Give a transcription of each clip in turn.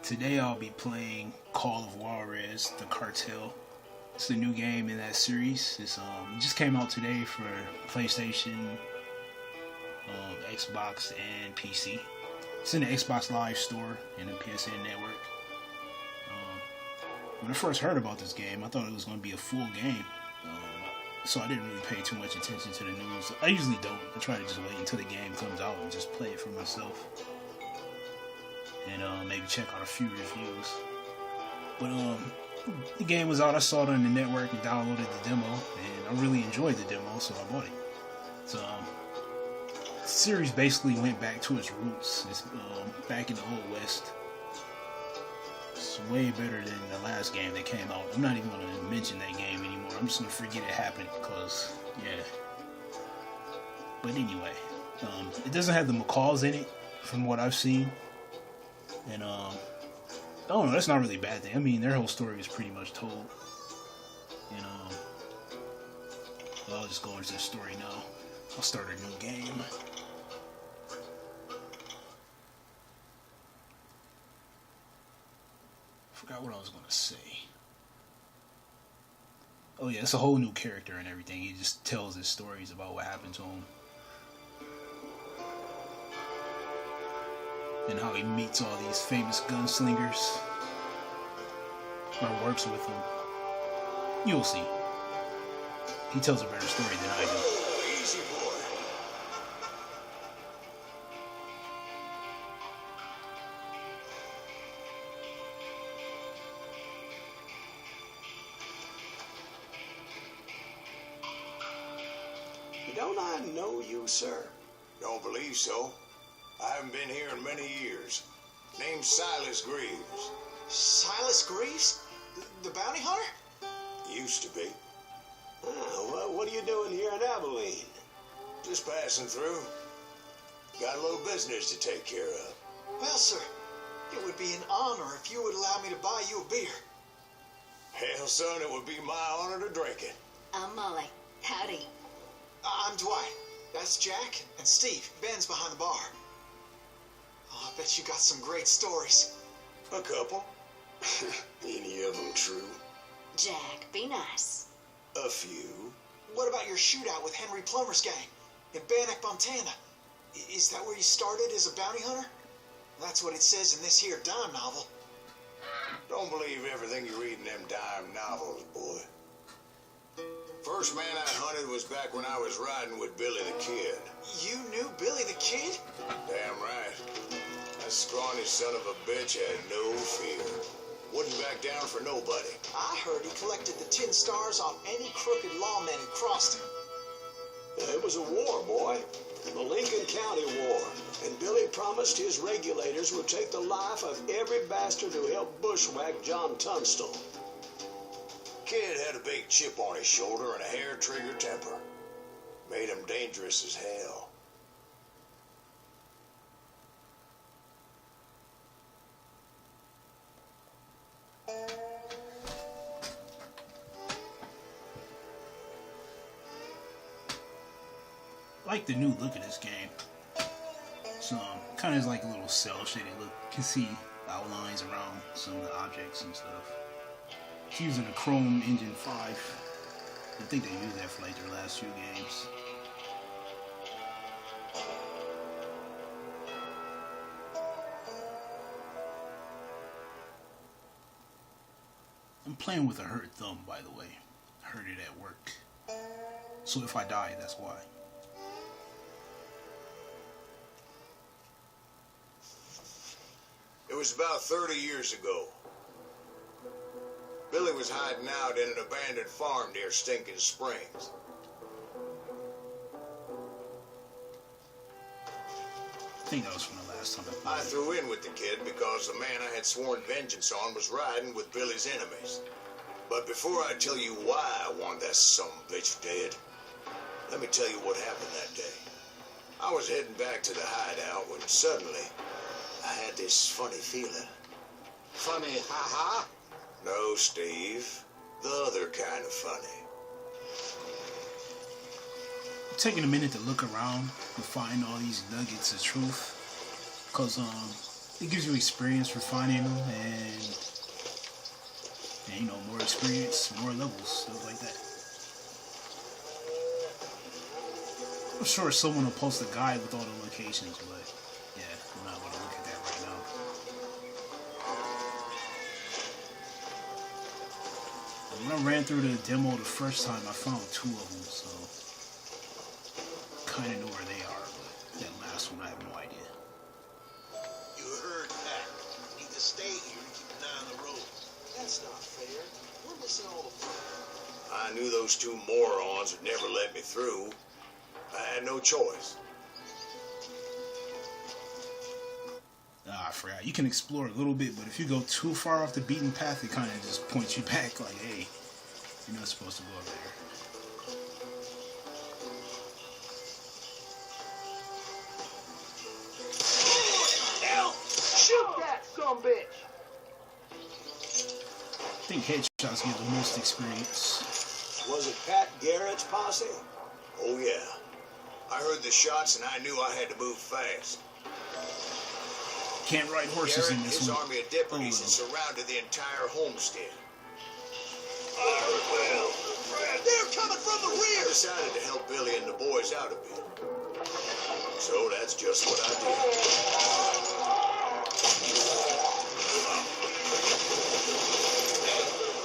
Today I'll be playing Call of Juarez, the Cartel. It's the new game in that series. It just came out today for PlayStation, Xbox, and PC. It's in the Xbox Live Store and the PSN Network. When I first heard about this game, I thought it was going to be a full game. So I didn't really pay too much attention to the news. I usually don't. I try to just wait until the game comes out and just play it for myself. And maybe check out a few reviews. But the game was out. I saw it on the network and downloaded the demo, and I really enjoyed the demo, so I bought it. So the series basically went back to its roots. It's back in the Old West. It's way better than the last game that came out. I'm not even going to mention that game anymore. I'm just going to forget it happened because, yeah. But anyway, it doesn't have the macaws in it, from what I've seen. And, I don't know, that's not really a bad thing. I mean, their whole story is pretty much told. And, well, I'll just go into the story now. I'll start a new game. Forgot what I was going to say. Oh yeah, it's a whole new character and everything. He just tells his stories about what happened to him. And how he meets all these famous gunslingers. Or works with them. You'll see. He tells a better story than I do. Easy boy. Don't I know you, sir? Don't believe so. I haven't been here in many years. Name's Silas Greaves. Silas Greaves? The bounty hunter? Used to be. Well, what are you doing here in Abilene? Just passing through. Got a little business to take care of. Well, sir, it would be an honor if you would allow me to buy you a beer. Hell, son, it would be my honor to drink it. I'm Molly. Howdy. I'm Dwight. That's Jack and Steve. Ben's behind the bar. Oh, I bet you got some great stories. A couple. Any of them true? Jack, be nice. A few. What about your shootout with Henry Plummer's gang in Bannock, Montana? Is that where you started as a bounty hunter? That's what it says in this here dime novel. Don't believe everything you read in them dime novels, boy. First man I hunted was back when I was riding with Billy the Kid. You knew Billy the Kid? Damn right. That scrawny son of a bitch had no fear. Wouldn't back down for nobody. I heard he collected the 10 stars off any crooked lawman who crossed him. It was a war, boy. The Lincoln County War. And Billy promised his regulators would take the life of every bastard who helped bushwhack John Tunstall. Kid had a big chip on his shoulder and a hair-trigger temper. Made him dangerous as hell. I like the new look of this game. So kind of like a little cel-shaded look. You can see outlines around some of the objects and stuff. It's using a Chrome Engine 5. I think they used that for like their last few games. I'm playing with a hurt thumb, by the way. I hurt it at work. So if I die, that's why. It was about 30 years ago. Billy was hiding out in an abandoned farm near Stinking Springs. I think that was from the last time I played. I threw in with the kid because the man I had sworn vengeance on was riding with Billy's enemies. But before I tell you why I want that sumbitch dead, let me tell you what happened that day. I was heading back to the hideout when suddenly I had this funny feeling. Funny, ha-ha? No, Steve. The other kind of funny. I'm taking a minute to look around and find all these nuggets of truth. Because it gives you experience for finding them, and you know, more experience, more levels, stuff like that. I'm sure someone will post a guide with all the locations, but yeah, I'm not going to look at that right now. When I ran through the demo the first time, I found 2 of them, so kind of know where they are, but that last one I have no idea. You heard that. You need to stay here and keep an eye on the road. That's not fair. We're missing all the fun. I knew those 2 morons would never let me through. I had no choice. I forgot. You can explore a little bit, but if you go too far off the beaten path, it kind of just points you back like, hey, you're not supposed to go over there. Hell! Shoot that sumbitch! I think headshots give the most experience. Was it Pat Garrett's posse? Oh, yeah. I heard the shots and I knew I had to move fast. Can't ride horses Garrett in and this his one. army of deputies had surrounded the entire homestead. Well, they're coming from the I rear! decided to help Billy and the boys out a bit. So that's just what I did.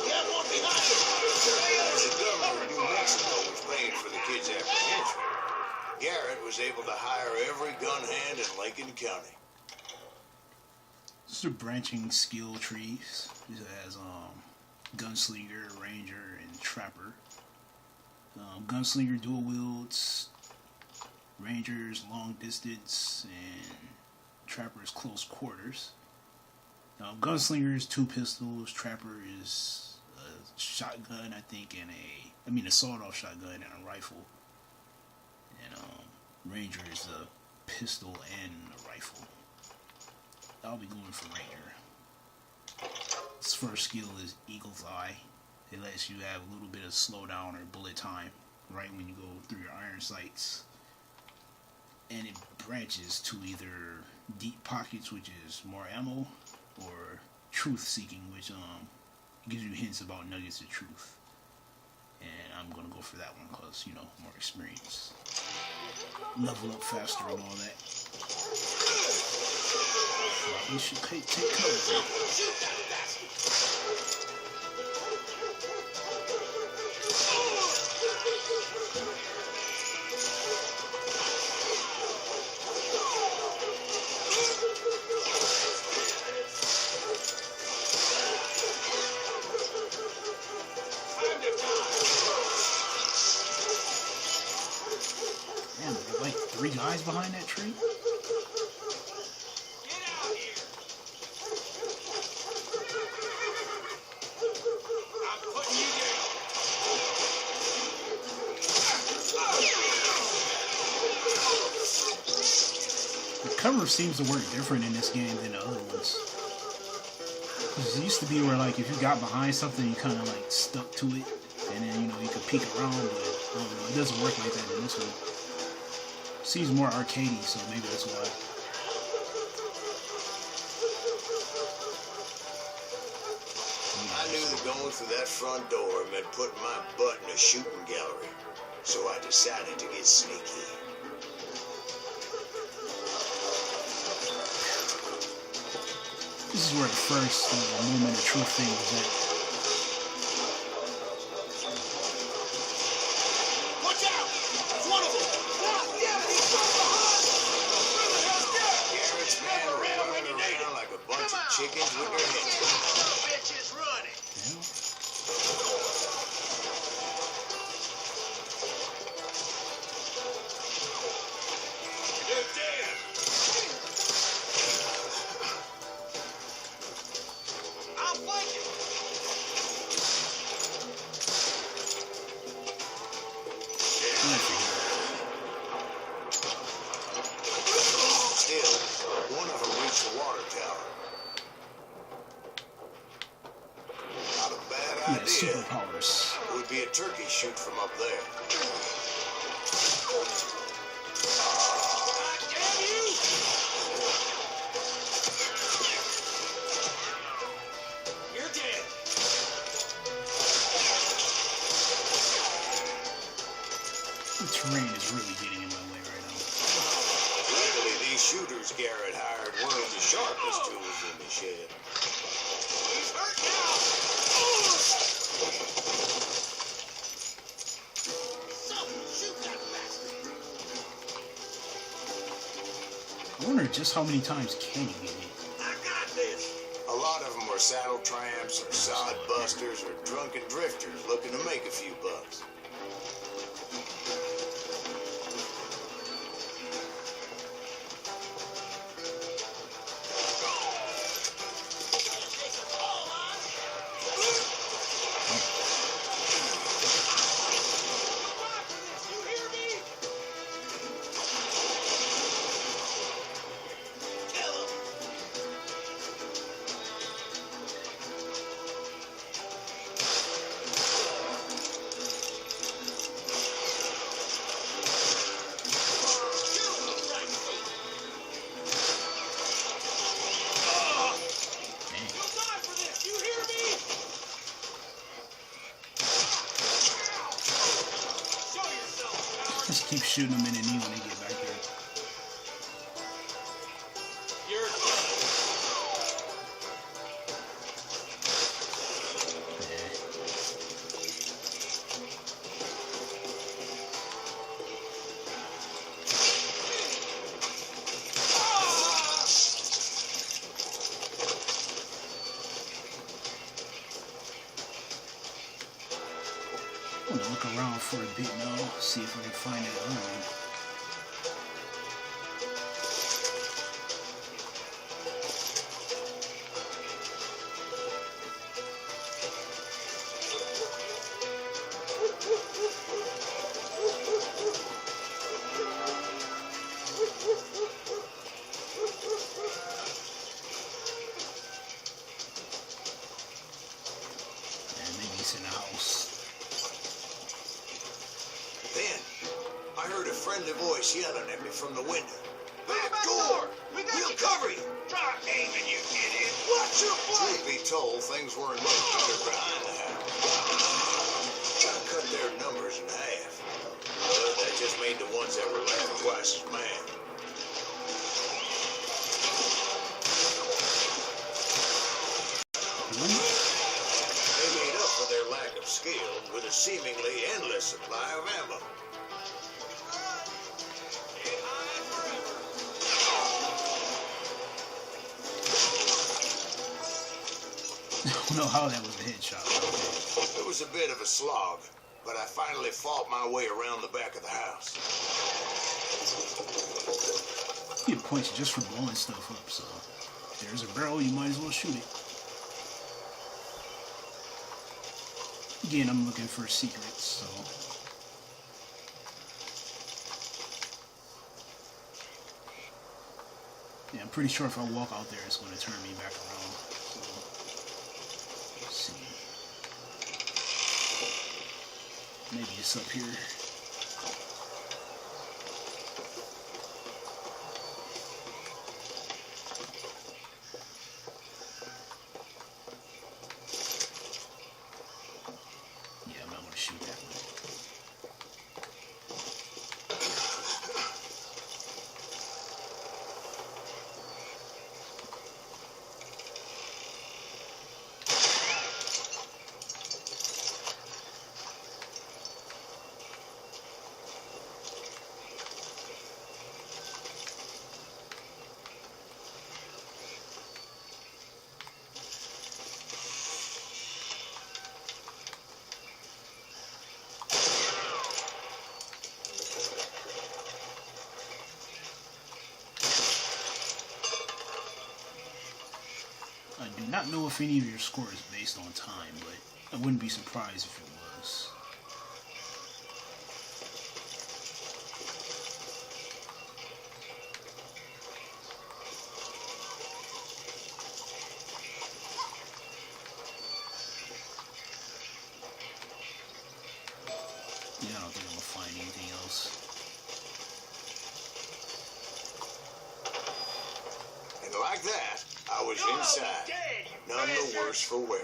Get one behind us! As the governor of New Mexico was paying for the kids' apprehension, Garrett was able to hire every gun hand in Lincoln County. These are branching skill trees. This has Gunslinger, Ranger, and Trapper. Gunslinger dual wields, Ranger's long distance, and Trapper's close quarters. Gunslinger is 2 pistols, Trapper is a shotgun, I think, and a sawed-off shotgun and a rifle. And Ranger is a pistol and a rifle. I'll be going for Ranger. His first skill is Eagle's Eye. It lets you have a little bit of slowdown or bullet time right when you go through your iron sights. And it branches to either Deep Pockets, which is more ammo, or Truth Seeking, which gives you hints about nuggets of truth. And I'm going to go for that one because, you know, more experience. Level up faster and all that. You should take cover. Damn, there are like 3 guys behind that tree? Cover seems to work different in this game than the other ones. It used to be where, like, if you got behind something, you kind of like stuck to it, and then, you know, you could peek around, but I don't know, it doesn't work like that in this one. It seems more arcadey, so maybe that's why. I knew that going through that front door meant putting my butt in a shooting gallery, so I decided to get sneaky. This is where the first moment of truth thing was at. Watch out! It's one of them! God damn it, he's right behind! Where the hell's Garrett? Garrett's men were running around like a bunch of chickens with their heads cut off. Son of a bitch is running! You're dead! I'm flanking! Still, one of them reached the water tower. Not a bad Yeah, idea. superpowers. Would be a turkey shoot from up there. God damn you! terrain is really getting in my way right now. Clearly, these shooters Garrett hired weren't the sharpest tools in the shed. He's hurt now. Someone shoot that bastard. I wonder just how many times can you get hit? I got this. A lot of them were saddle tramps or sod busters or drunken drifters looking to make a few bucks. Just keep shooting them in the knee when they get back here. You're I'm gonna look around for a bit now, see if I can find it around. And maybe it's in the house. Then, I heard a friendly voice yelling at me from the window. Back Back door! door! We got We'll you cover you! Try aiming, you idiot! Watch your Truth play! be told, things weren't much better behind the house. I cut their numbers in half. But that just made the ones that were left twice as mad. They made up for their lack of skill with a seemingly endless supply of ammo. I don't know how that was a headshot. It was a bit of a slog, but I finally fought my way around the back of the house. You get points just for blowing stuff up, so if there's a barrel, you might as well shoot it. Again, I'm looking for secrets, so. Yeah, I'm pretty sure if I walk out there, it's going to turn me back around. So, let's see. Maybe it's up here. Yeah, I'm not going to shoot that one. I do not know if any of your score is based on time, but I wouldn't be surprised if it was. Yeah, I don't think I'm gonna find anything else. And like that, I was inside. None the worse for wear.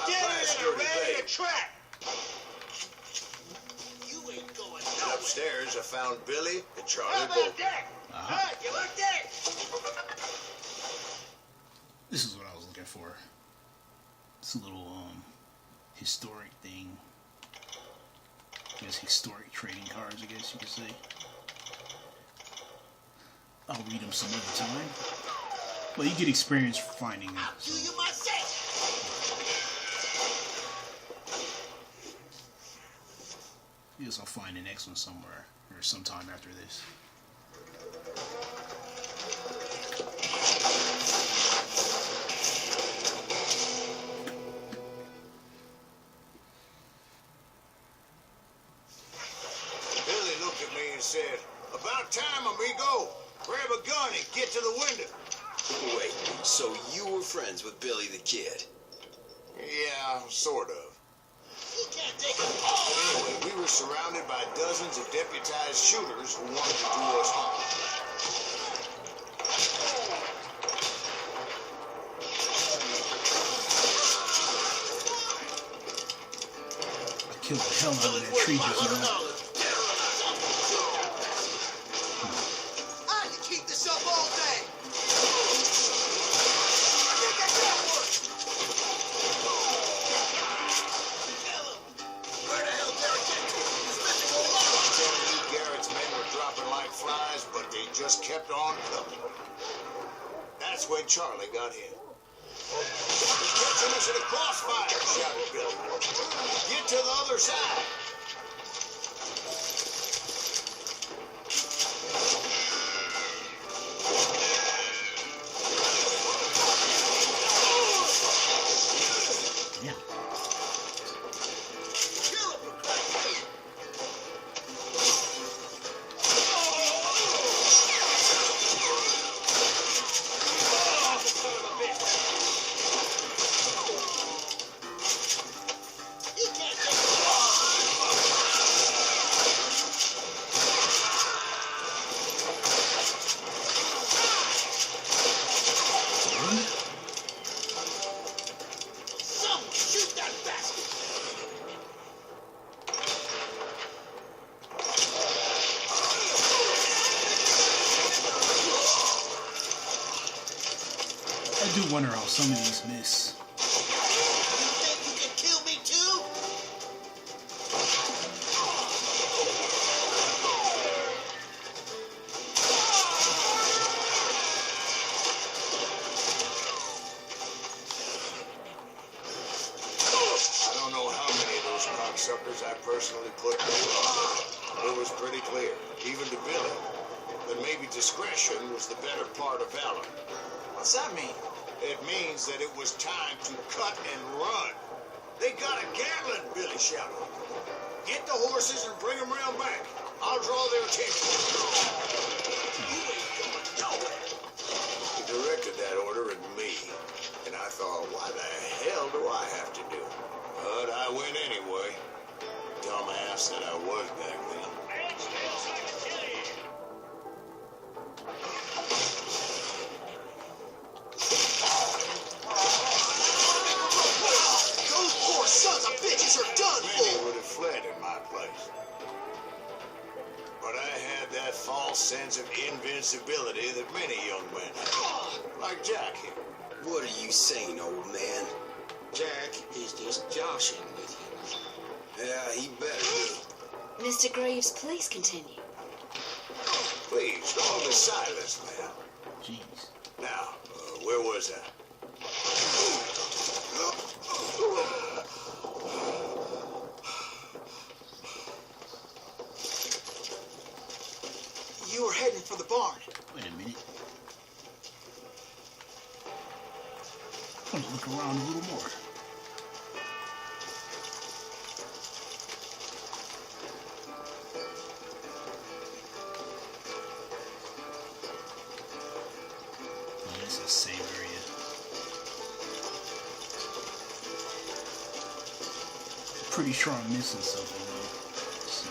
I flashed this dirty babe. Track. You ain't going And nowhere. upstairs, I found Billy and Charlie How about both. that? Huh? You like that? This is what I was looking for. It's a little historic thing. I guess historic trading cards, I guess you could say. I'll read them some other time. Well, you get experience finding them. Do you my say? I guess I'll find the next one somewhere or sometime after this. Billy looked at me and said, "About time, amigo. Grab a gun and get to the window." Wait, so you were friends with Billy the Kid? Yeah, sort of. He can't take it all. Anyway, we were surrounded by dozens of deputized shooters who wanted to do us harm. I killed the hell out of that tree just now. I can keep this up all day. Where the hell did I get to? He's missing a lot. I'm telling you, Garrett's men were dropping like flies, but they just kept on coming. That's when Charlie got in. "He's catching us in a crossfire," shouted Billy. "Get to the other side." Yeah. Kill him, for Christ's sake. Oh, son of a bitch. He can't take it all. Someone shoot that bastard. I do wonder how some of these miss. You think you can kill me too? I don't know how many of those cocksuckers I personally put through. It was pretty clear, even to Billy, that maybe discretion was the better part of valor. What's that mean? It means that it was time to cut and run. "They got a Gatlin," Billy shouted. "Get the horses and bring them round back. I'll draw their attention." You ain't going nowhere. He directed that order at me, and I thought, why the hell do I have to do it? But I went anyway. Dumbass that I was back then. Those poor sons of bitches are done Many for. would have fled in my place. But I had that false sense of invincibility that many young men have. Like Jack here. What are you saying, old man? Jack is just joshing with him. Yeah, he better be. Mr. Greaves, please continue. Please, call me Silas, man. Jeez. Now, where was I? You were heading for the barn. Wait a minute. I'm gonna look around a little more. Oh, this is the same area. Pretty sure I'm missing something though. Let's see.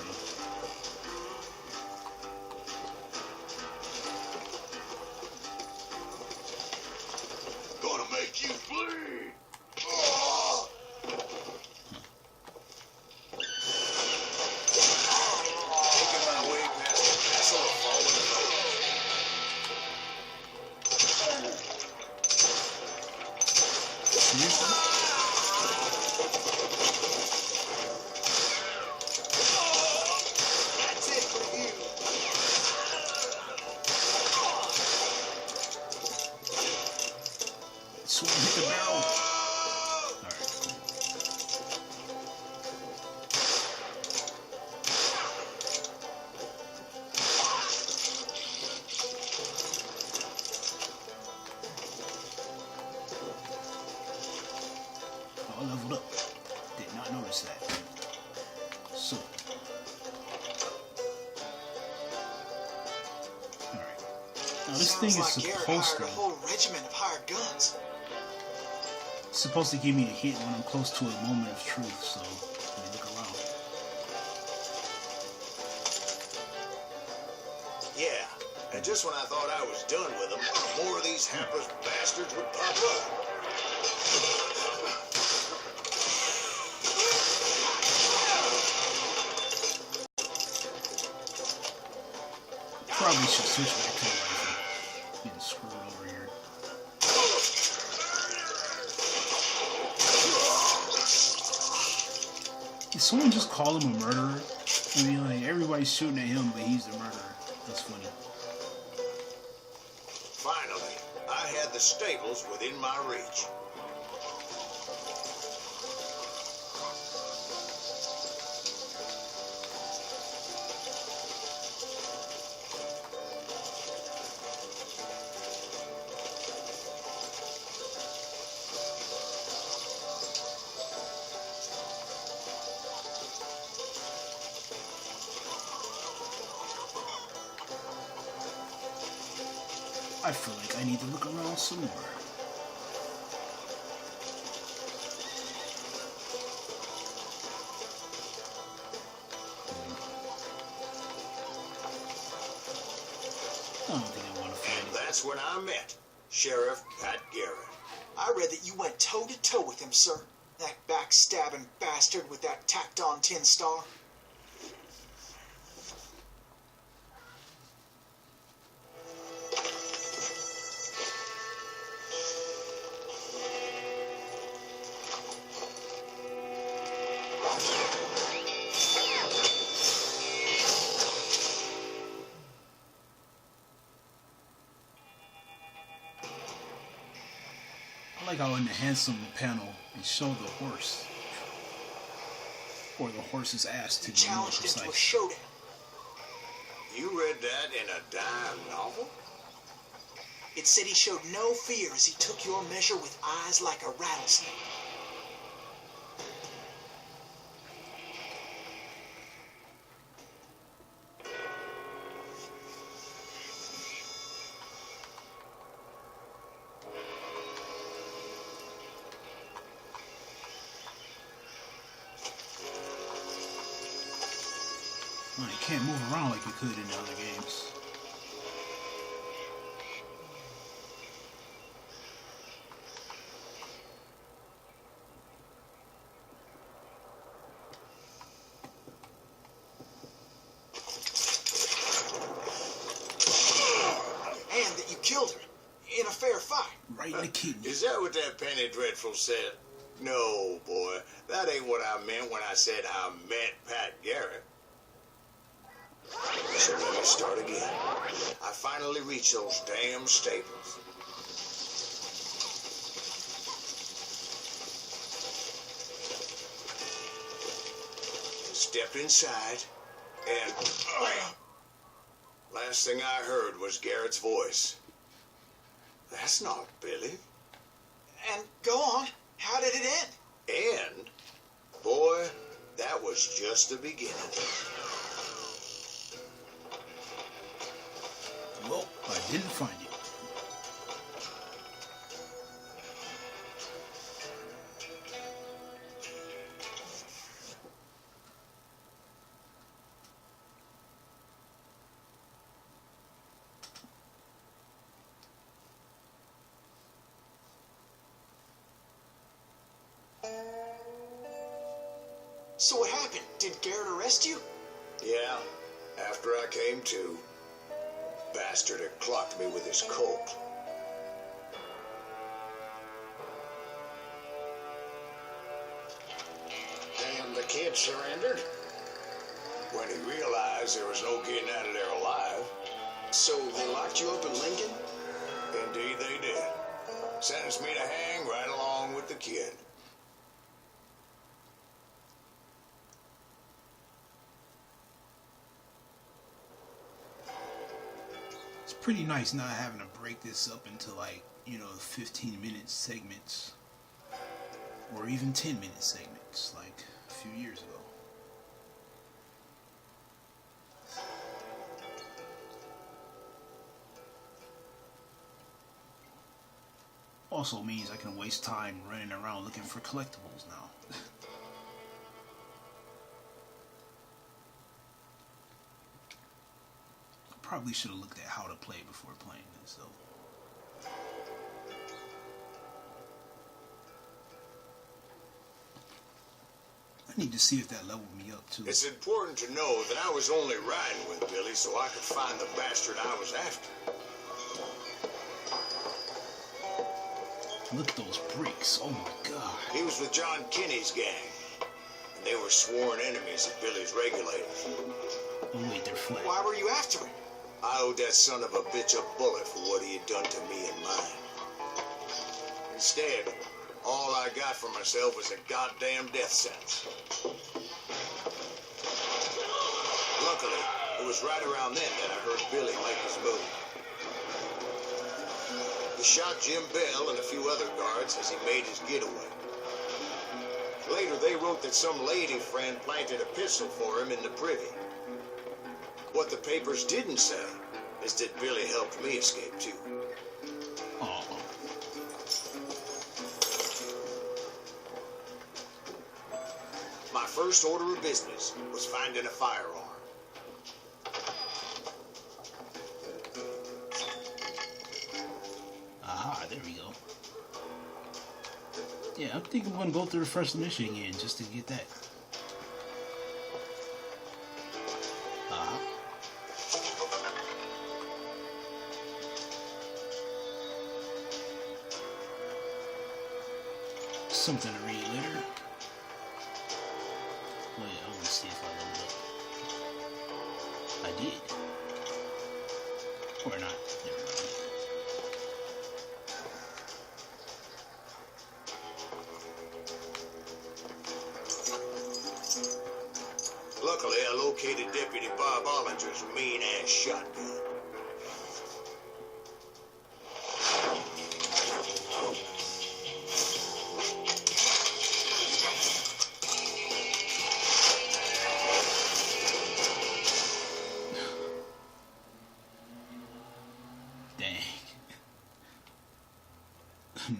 Gonna make you bleed. Oh! swing hit the barrel. Alright. Oh, I leveled up. Did not notice that. So. Alright. Now this thing is Sounds like Garrett supposed hired a to. whole regiment of hired guns. It's supposed to give me a hit when I'm close to a moment of truth, so let me look around. Yeah, and just when I thought I was done with them, more of these hapless bastards would pop up. Probably should switch back to the rifle. Getting screwed over here. Did someone just call him a murderer? I mean, like, everybody's shooting at him, but he's the murderer. That's funny. Finally, I had the stables within my reach. I feel like I need to look around some more. I don't think I want to find And it. that's when I met Sheriff Pat Garrett. I read that you went toe-to-toe with him, sir. That backstabbing bastard with that tacked-on tin star. I like how in the handsome panel they show the horse. Or the horse's ass to You be more challenged him to a precise. showdown. You read that in a dime novel? It said he showed no fear as he took your measure with eyes like a rattlesnake. Well, you can't move around like you could in the other games. And that you killed her in a fair fight. Right in the kidney. Is that what that Penny Dreadful said? No, boy. That ain't what I meant when I said I met Pat Garrett. So let me start again. I finally reached those damn stables. Stepped inside, and last thing I heard was Garrett's voice. That's not Billy. And go on. How did it end? And, boy, that was just the beginning. Well, I didn't find it. So what happened? Did Garrett arrest you? Yeah, after I came to, bastard had clocked me with his Colt. And the kid surrendered? When he realized there was no getting out of there alive. So they locked you up in Lincoln? Indeed they did. Sentenced me to hang right along with the kid. It's pretty nice not having to break this up into, like, 15-minute segments. Or even 10-minute segments, like a few years ago. Also means I can waste time running around looking for collectibles now. I probably should have looked at how to play before playing this, though. I need to see if that leveled me up, too. It's important to know that I was only riding with Billy so I could find the bastard I was after. Look at those bricks. Oh my god. He was with John Kinney's gang, and they were sworn enemies of Billy's regulators. Oh wait, they're flat. Why were you after him? I owed that son of a bitch a bullet for what he had done to me and mine. Instead, all I got for myself was a goddamn death sentence. Luckily, it was right around then that I heard Billy make his move. He shot Jim Bell and a few other guards as he made his getaway. Later, they wrote that some lady friend planted a pistol for him in the privy. What the papers didn't say is that Billy helped me escape, too. Oh. My first order of business was finding a firearm. Aha, there we go. Yeah, I think I'm gonna go through the first mission again just to get that. Aha. Something to read later. Wait, I want to see if I leveled up. I did. Or not. Never mind. Luckily, I located Deputy Bob Ollinger's mean-ass shotgun.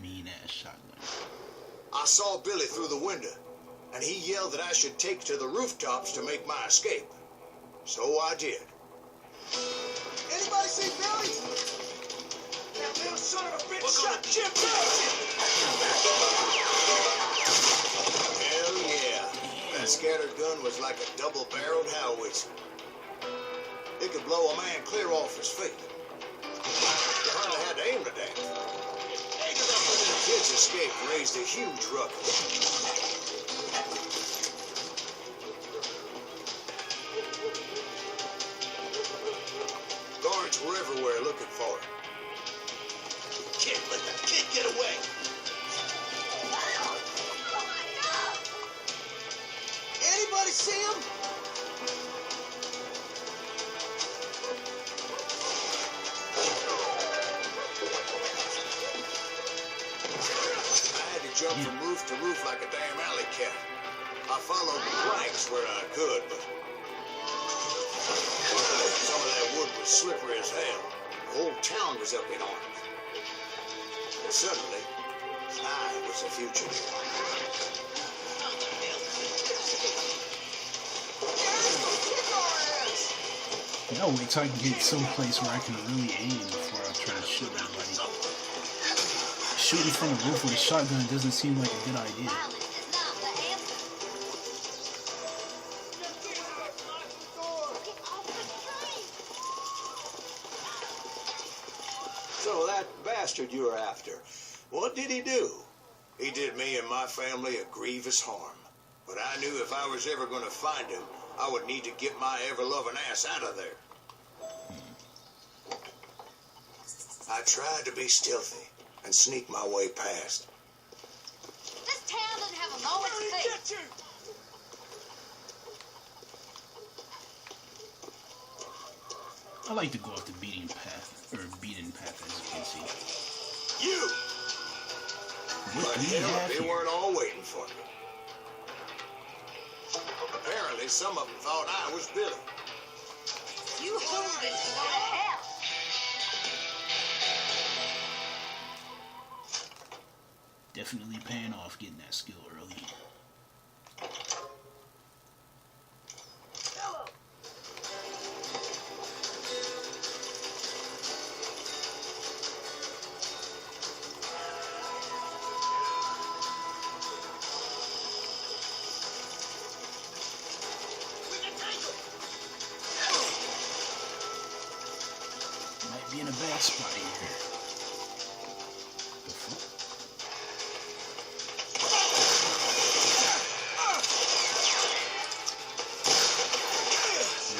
Mean-ass shotgun. I saw Billy through the window, and he yelled that I should take to the rooftops to make my escape. So I did. Anybody see Billy? That little son of a bitch shot Jim Bell. Hell yeah. That scattered gun was like a double-barreled howitzer. It could blow a man clear off his feet. You hardly had to aim the damn thing. The kid's escape raised a huge ruckus. Guards were everywhere looking for him. Can't let that kid get away. Anybody see him? Jump from roof to roof like a damn alley cat. I followed the planks where I could, but some of that wood was slippery as hell. The whole town was up in arms. And suddenly, I was a fugitive. I'll wait till I can get someplace where I can really aim before I try to shoot everybody. Shooting from the roof with a shotgun doesn't seem like a good idea. So that bastard you were after, what did he do? He did me and my family a grievous harm. But I knew if I was ever going to find him, I would need to get my ever-loving ass out of there. I tried to be stealthy, and sneak my way past. This town doesn't have a moment's Where did he peace. get you? I like to go off the beaten path, as you can see. You! What But do you hell, have they here? weren't all waiting for me. Apparently, some of them thought I was Billy. You hooligans can go to hell. Definitely paying off getting that skill early. Might be in a bad spot here. The fuck?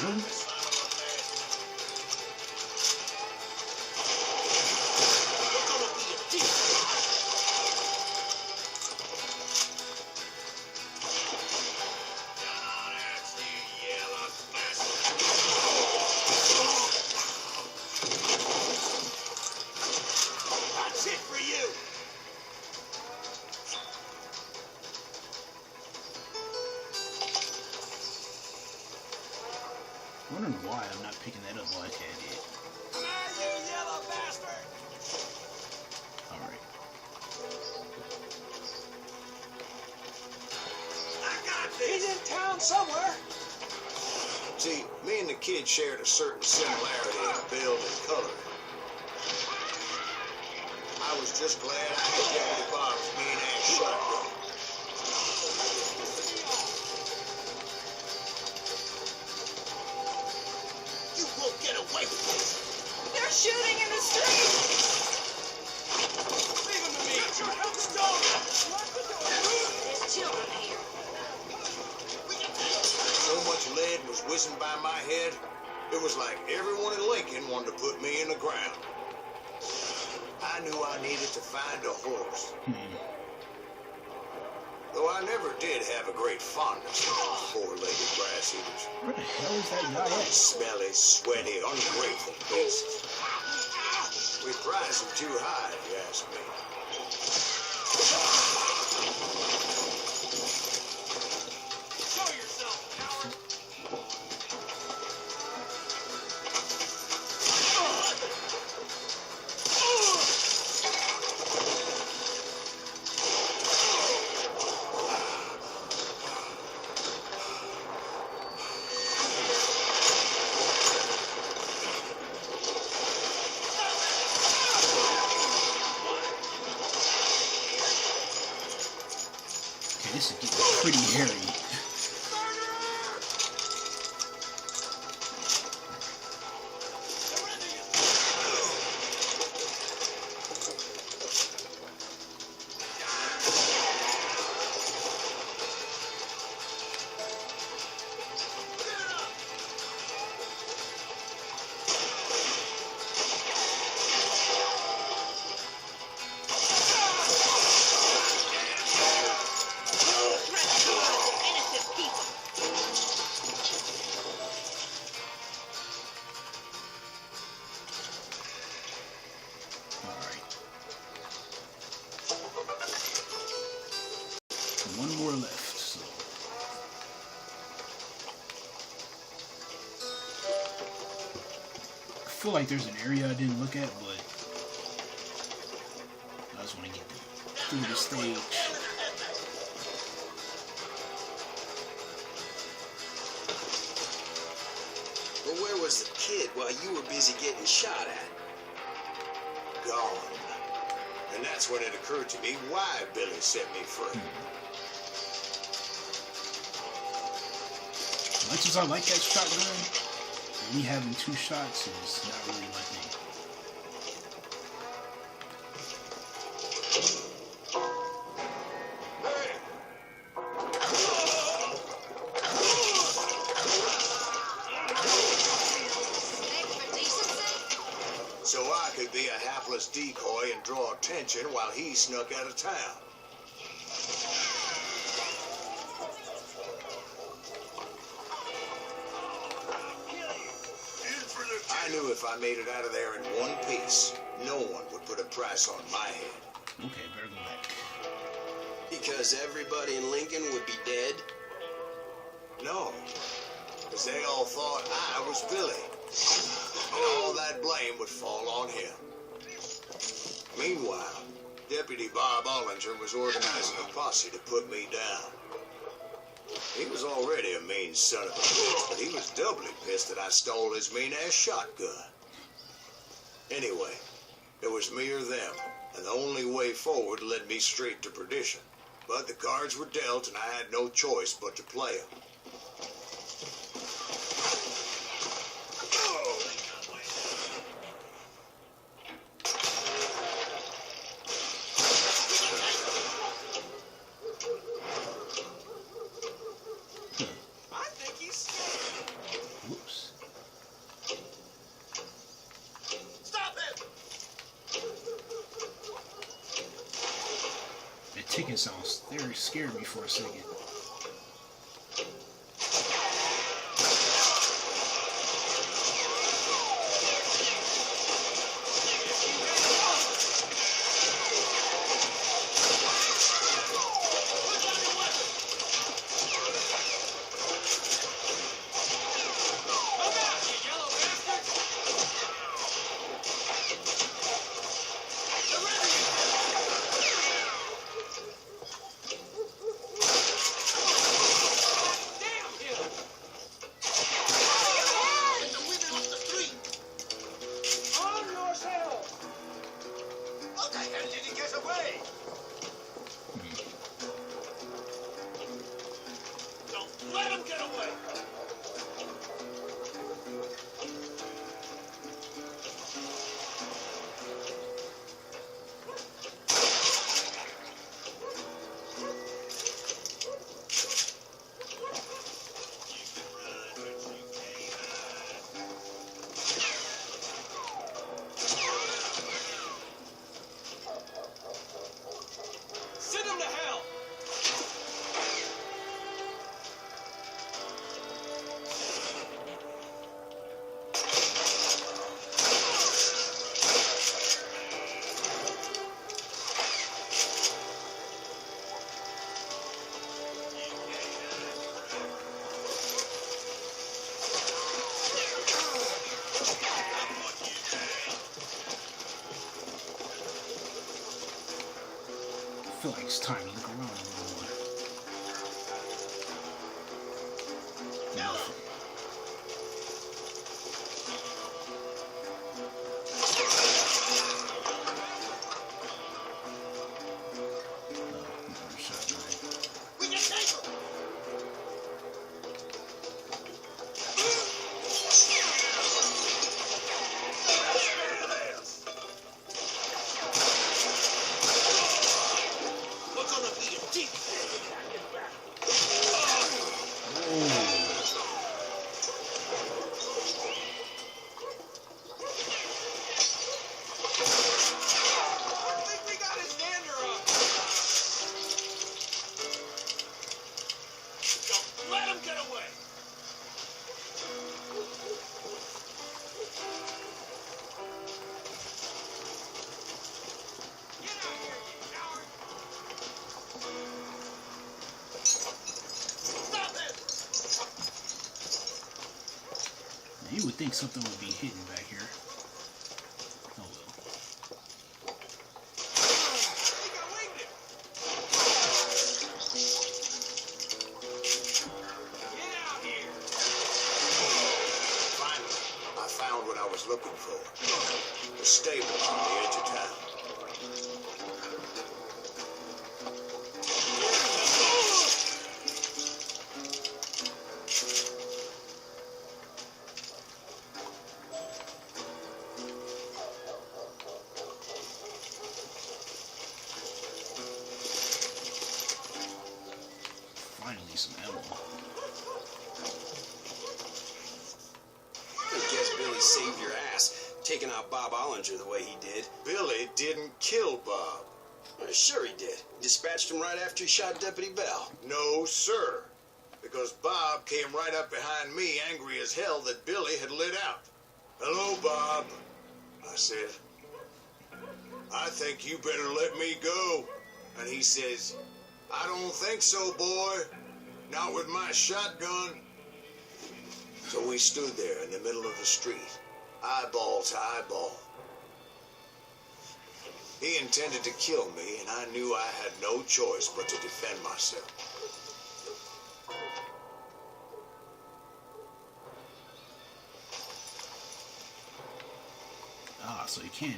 Really? That's it for you! I'm wondering why I'm not picking that up while I can hit. Come on, you yellow bastard! Alright. I got He's this! in town somewhere. See, me and the kid shared a certain similarity in build and color. I was just glad I had Daddy Bob's mean ass shotgun. You won't get away with this! They're shooting in the street. Leave him to me! Get your help stone! There's children here. So much lead was whizzing by my head, it was like everyone in Lincoln wanted to put me in the ground. I knew I needed to find a horse. Though I never did have a great fondness for those four-legged grass eaters. Where the hell is that guy at? Smelly, sweaty, ungrateful beasts. We price them too high, if you ask me. Show yourself, coward! Okay, this is getting pretty hairy. Innocent people. Alright. One more left, so. I feel like there's an area I didn't look at, but I just want to get through the stage. But where was the kid while you were busy getting shot at? Gone. And that's when it occurred to me why Billy set me free. As much as I like that shotgun, only having 2 shots is not really my thing. Respect for decency? so I could be a hapless decoy and draw attention while he snuck out of town. I knew if I made it out of there in one piece, no one would put a price on my head. Okay, better go back. Because everybody in Lincoln would be dead? No, because they all thought I was Billy, and all that blame would fall on him. Meanwhile, Deputy Bob Ollinger was organizing a posse to put me down. He was already a mean son of a bitch, but he was doubly pissed that I stole his mean-ass shotgun. Anyway, it was me or them, and the only way forward led me straight to perdition. But the cards were dealt, and I had no choice but to play them. Whoops. Stop it! The ticking sounds, they scared me for a second. Let him get away! Send him to hell! I feel like it's time to look around a little more. Nothing. Oh, another shot, man. We can take him! We're gonna be a deep. I think we got his dander up. Don't let him get away. Get out here, you coward! Stop it! Now, you would think something would be hidden back here. Oh well. He got winged it. Get out here. Finally, I found what I was looking for. The stables on the edge of town. Finally, some ammo. I guess Billy saved your ass. taking out Bob Ollinger the way he did. Billy didn't kill Bob. Sure he did. Dispatched him right after he shot Deputy Bell. No, sir. Because Bob came right up behind me, angry as hell that Billy had lit out. Hello, Bob, I said. I think you better let me go. And he says, I don't think so, boy. Not with my shotgun. So we stood there in the middle of the street, eyeball to eyeball. He intended to kill me, and I knew I had no choice but to defend myself. Ah, so you can move.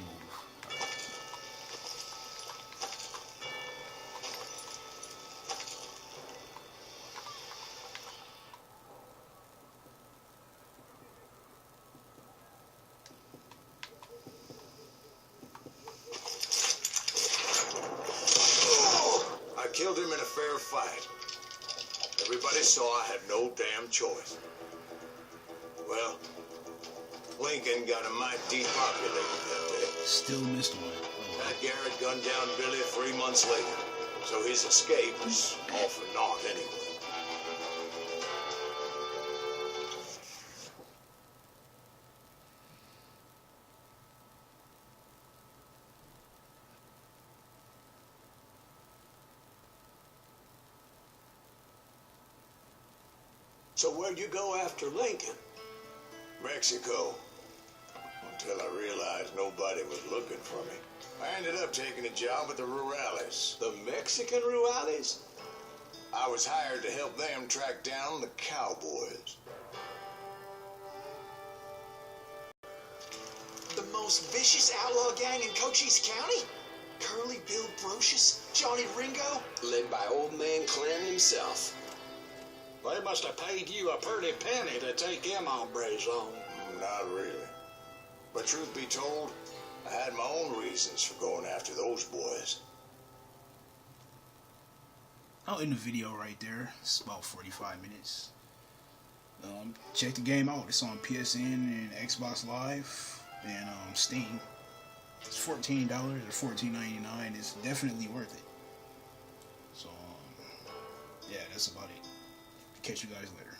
I killed him in a fair fight. Everybody saw I had no damn choice. Well, Lincoln got a mite depopulated that day. Still missed one. Oh, Pat Garrett gunned down Billy 3 months later, so his escape was all for naught anyway. So where'd you go after Lincoln? Mexico. Until I realized nobody was looking for me. I ended up taking a job at the Rurales. The Mexican Rurales? I was hired to help them track down the cowboys. The most vicious outlaw gang in Cochise County? Curly Bill Brocious? Johnny Ringo? Led by Old Man Clem himself. They must have paid you a pretty penny to take them hombres on. Not really. But truth be told, I had my own reasons for going after those boys. I'll end the video right there. It's about 45 minutes. Check the game out. It's on PSN and Xbox Live and Steam. It's $14 or $14.99. It's definitely worth it. So, yeah, that's about it. Catch you guys later.